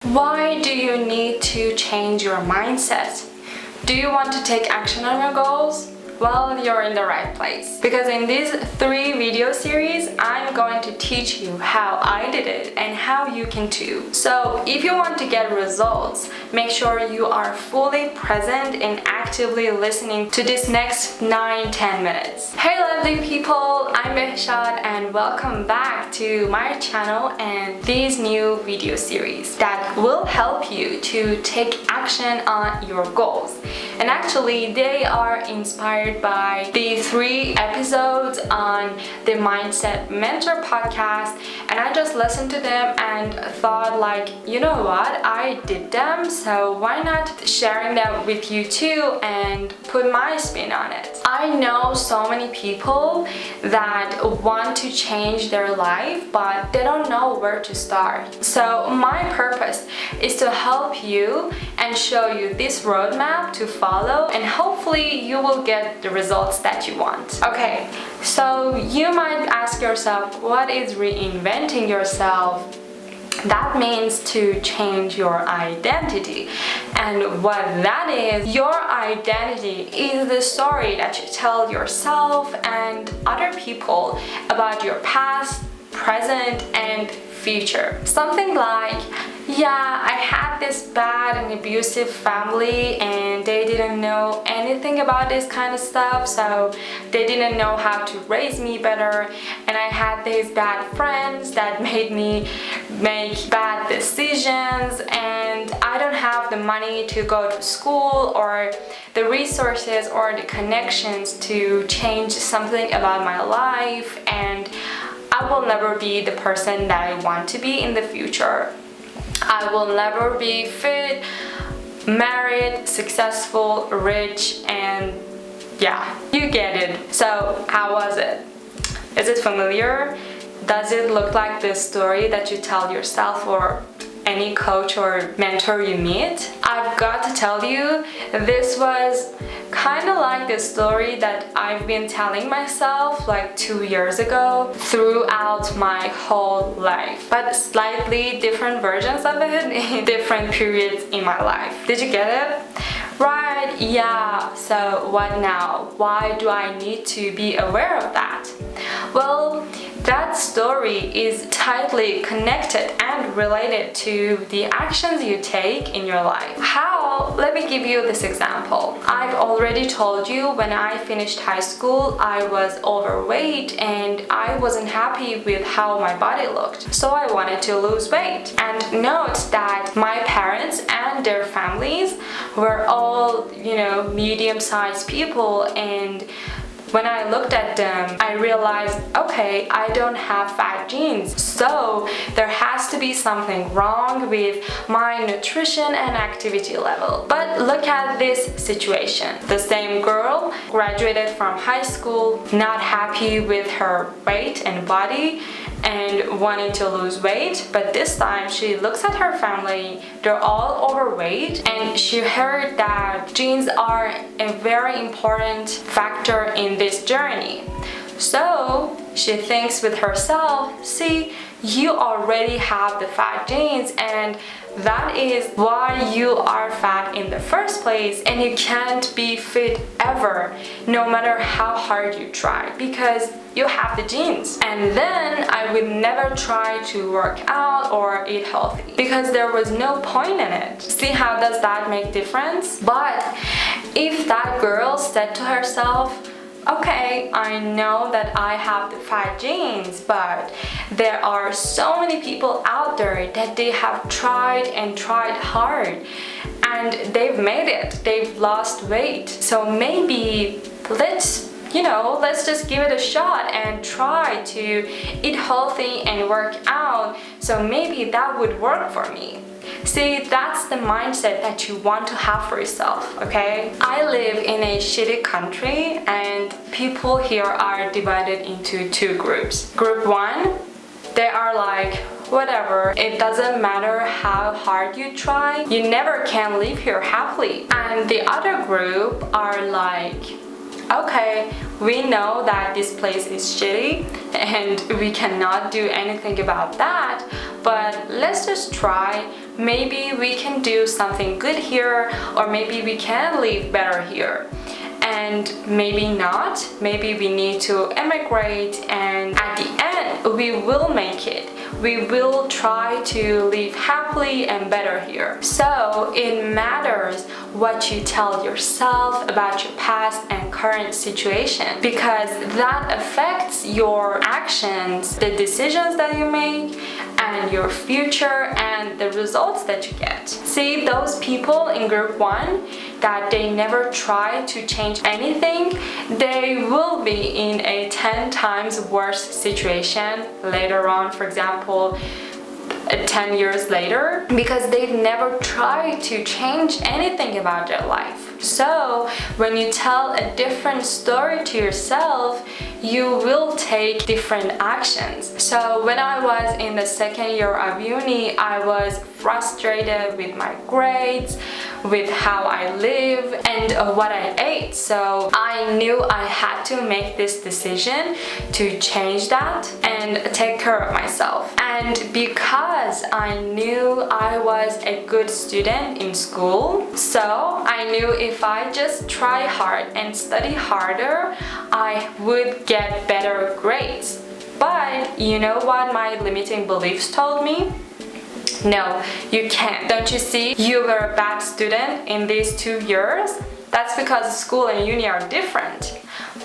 Why do you need to change your mindset? Do you want to take action on your goals? Well, you're in the right place. Because in these 3 video series, I'm going to teach you how I did it and how you can too. So if you want to get results, make sure you are fully present and actively listening to this next 9-10 minutes. Hey lovely people, I'm Behshad and welcome back to my channel and these new video series that will help you to take action on your goals. And actually, they are inspired by the 3 episodes on the Mindset Mentor podcast, and I just listened to them and thought like, you know what, I did them, so why not sharing them with you too and put my spin on it. I know so many people that want to change their life but they don't know where to start. So my purpose is to help you and show you this roadmap to follow, and hopefully you will get the results that you want. Okay, so you might ask yourself, what is reinventing yourself? That means to change your identity. And what that is, your identity is the story that you tell yourself and other people about your past, present, and future. Something like, yeah, I had this bad and abusive family and they didn't know anything about this kind of stuff, so they didn't know how to raise me better, and I had these bad friends that made me make bad decisions, and I don't have the money to go to school or the resources or the connections to change something about my life, and I will never be the person that I want to be in the future. I will never be fit, married, successful, rich, and yeah, you get it. So how was it? Is it familiar? Does it look like the story that you tell yourself or any coach or mentor you meet? I've got to tell you, this was kind of like the story that I've been telling myself like 2 years ago throughout my whole life, but slightly different versions of it in different periods in my life. Did you get it? Right, yeah. So what now? Why do I need to be aware of that? Well, that story is tightly connected and related to the actions you take in your life. How? Let me give you this example. I've already told you when I finished high school, I was overweight and I wasn't happy with how my body looked. So I wanted to lose weight. And note that my parents and their families were all, medium-sized people, and when I looked at them, I realized, okay, I don't have fat genes, so there has to be something wrong with my nutrition and activity level. But look at this situation. The same girl graduated from high school, not happy with her weight and body, and wanting to lose weight, but this time she looks at her family, they're all overweight, and she heard that genes are a very important factor in this journey. So she thinks with herself, see, you already have the fat genes, and that is why you are fat in the first place, and you can't be fit ever, no matter how hard you try, because you have the genes. And then I would never try to work out or eat healthy because there was no point in it. See how does that make difference? But if that girl said to herself, okay, I know that I have the fat genes, but there are so many people out there that they have tried and tried hard and they've made it, they've lost weight. So maybe let's just give it a shot and try to eat healthy and work out. So maybe that would work for me. See, that's the mindset that you want to have for yourself, okay? I live in a shitty country and people here are divided into 2 groups. Group 1, they are like, whatever, it doesn't matter how hard you try, you never can live here happily. And the other group are like, okay, we know that this place is shitty and we cannot do anything about that, but let's just try. Maybe we can do something good here, or maybe we can live better here. And maybe not. Maybe we need to emigrate, and at the end we will make it. We will try to live happily and better here. So it matters what you tell yourself about your past and current situation, because that affects your actions, the decisions that you make, and your future and the results that you get. See, those people in group 1 that they never try to change anything, they will be in a 10 times worse situation later on, for example, 10 years later, because they've never tried to change anything about their life. So when you tell a different story to yourself, you will take different actions. So when I was in the second year of uni, I was frustrated with my grades, with how I live, and what I ate. So I knew I had to make this decision to change that and take care of myself. And because I knew I was a good student in school, so I knew if I just try hard and study harder, I would get better grades. But you know what my limiting beliefs told me? No, you can't. Don't you see? You were a bad student in these 2 years. That's because school and uni are different.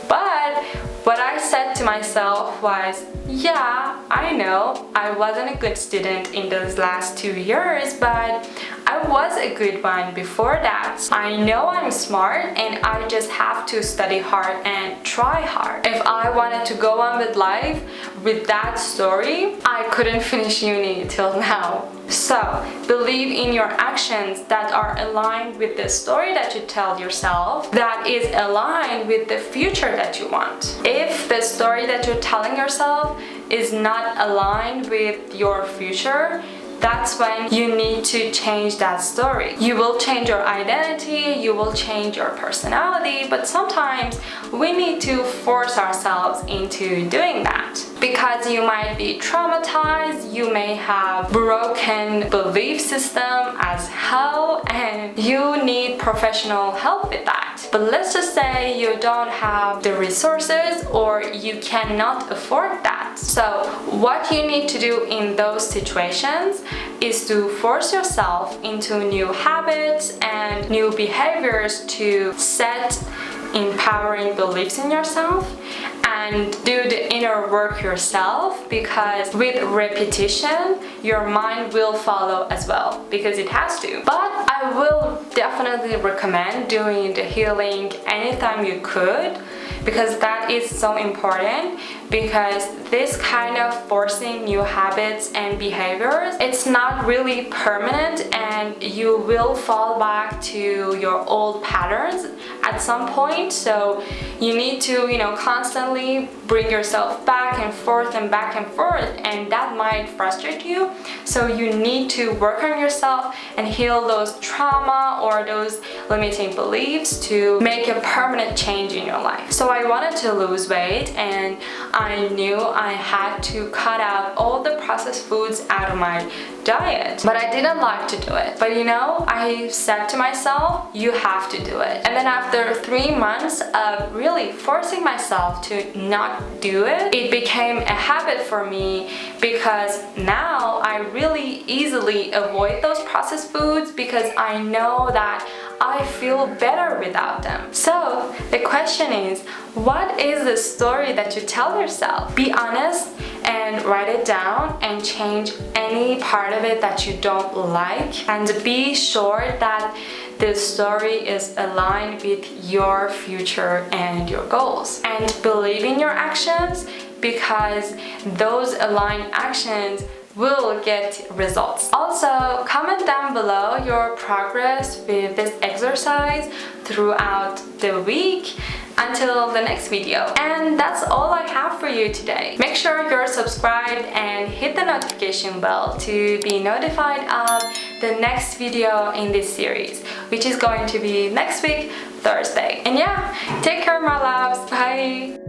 But what I said to myself was, yeah, I know I wasn't a good student in those last 2 years, but I was a good one before that. I know I'm smart and I just have to study hard and try hard. If I wanted to go on with life with that story, I couldn't finish uni till now. So, believe in your actions that are aligned with the story that you tell yourself, that is aligned with the future that you want. If the story that you're telling yourself is not aligned with your future, that's when you need to change that story. You will change your identity, you will change your personality, but sometimes we need to force ourselves into doing that. Because you might be traumatized, you may have broken belief system as hell, and you need professional help with that. But let's just say you don't have the resources or you cannot afford that. So what you need to do in those situations is to force yourself into new habits and new behaviors to set empowering beliefs in yourself and do the inner work yourself, because with repetition your mind will follow as well, because it has to. But I will definitely recommend doing the healing anytime you could, because that is so important. Because this kind of forcing new habits and behaviors, it's not really permanent, and you will fall back to your old patterns at some point. So you need to, constantly bring yourself back and forth, and that might frustrate you. So you need to work on yourself and heal those trauma or those limiting beliefs to make a permanent change in your life. So I wanted to lose weight, and I knew I had to cut out all the processed foods out of my diet, but I didn't like to do it. But I said to myself, you have to do it. And then after 3 months of really forcing myself to not do it, it became a habit for me, because now I really easily avoid those processed foods, because I know that I feel better without them. So the question is, what is the story that you tell yourself? Be honest and write it down and change any part of it that you don't like, and be sure that the story is aligned with your future and your goals. And believe in your actions, because those aligned actions will get results. Also, comment down below your progress with this exercise throughout the week until the next video. And that's all I have for you today. Make sure you're subscribed and hit the notification bell to be notified of the next video in this series, which is going to be next week, Thursday. And yeah, take care, my loves. Bye.